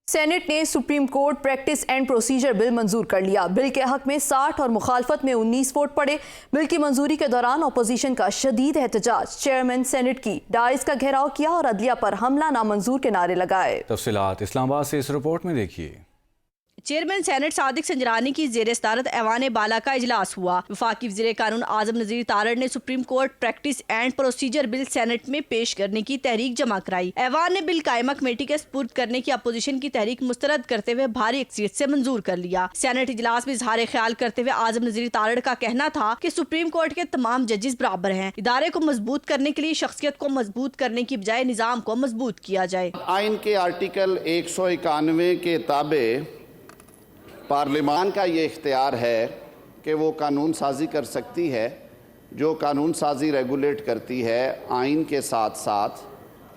Saint نے supreme court practice and procedure bill منظور کر لیا۔ بل کے حق میں 60 اور مخالفت میں 19 ووٹ پڑے۔ بل کی منظوری کے دوران اپوزیشن کا شدید احتجاج، چیئرمین سینٹ کی ڈائز کا گھیراؤ کیا اور عدلیہ پر حملہ نامنظور کے نعرے لگائے۔ تفصیلات اسلام آباد سے اس رپورٹ میں دیکھیے۔ چیئرمین سینٹ صادق سنجرانی کی زیر صدارت ایوان بالا کا اجلاس ہوا۔ وفاقی وزیر قانون اعظم نذیر تارڑ نے supreme court practice and procedure bill senate میں پیش کرنے کی تحریک جمع کرائی۔ ایوان نے بل قائمہ کمیٹی کے سپرد کرنے کی اپوزیشن کی تحریک مسترد کرتے ہوئے بھاری اکثریت سے منظور کر لیا۔ سینٹ اجلاس میں اظہار خیال کرتے ہوئے اعظم نذیر تارڑ کا کہنا تھا کہ سپریم کورٹ کے تمام ججز برابر ہیں۔ ادارے کو مضبوط کرنے کے لیے شخصیت کو مضبوط کرنے کی بجائے نظام کو مضبوط کیا جائے۔ آئین کے آرٹیکل 191 کے تابع پارلیمان کا یہ اختیار ہے کہ وہ قانون سازی کر سکتی ہے۔ جو قانون سازی ریگولیٹ کرتی ہے آئین کے ساتھ ساتھ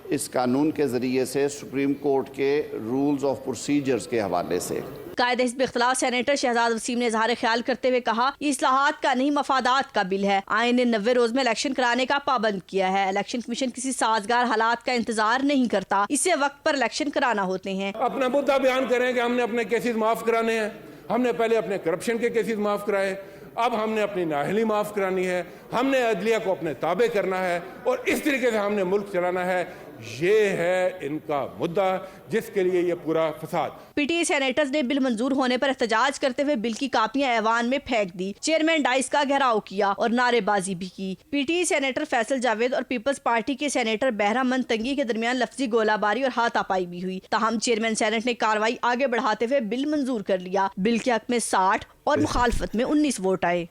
اس قانون کے ذریعے سے سپریم کورٹ کے رولز آف پروسیجرز کے حوالے سے۔ قائد حزب اختلاف سینیٹر شہزاد وسیم نے اظہار خیال کرتے ہوئے کہا، یہ اصلاحات کا نہیں مفادات کا بل ہے۔ آئین نے 90 روز میں الیکشن کرانے کا پابند کیا ہے۔ الیکشن کمیشن کسی سازگار حالات کا انتظار نہیں کرتا، اسے وقت پر الیکشن کرانا ہوتے ہیں۔ اپنا مدعا بیان کریں کہ ہم نے اپنے کیسز معاف کرانے ہیں، ہم نے پہلے اپنے کرپشن کے کیسز معاف کرائے، اب ہم نے اپنی نااہلی معاف کرانی ہے، ہم نے عدلیہ کو اپنے تابع کرنا ہے اور اس طریقے سے ہم نے ملک چلانا ہے۔ یہ ہے ان کا مدعا جس کے لیے یہ پورا فساد۔ پی ٹی آئی سینیٹرز نے بل منظور ہونے پر احتجاج کرتے ہوئے بل کی کاپیاں ایوان میں پھینک دی۔ چیئرمین ڈائز کا گھیراؤ کیا اور نعرے بازی بھی کی۔ P T I senator Faisal Javed اور پیپلز پارٹی کے سینیٹر بہرام تنگی کے درمیان لفظی گولہ باری اور ہاتھا پائی بھی ہوئی، تاہم چیئرمین سینٹ نے کارروائی آگے بڑھاتے ہوئے بل منظور کر لیا۔ بل کے حق میں 60 اور مخالفت میں 19 ووٹ آئے۔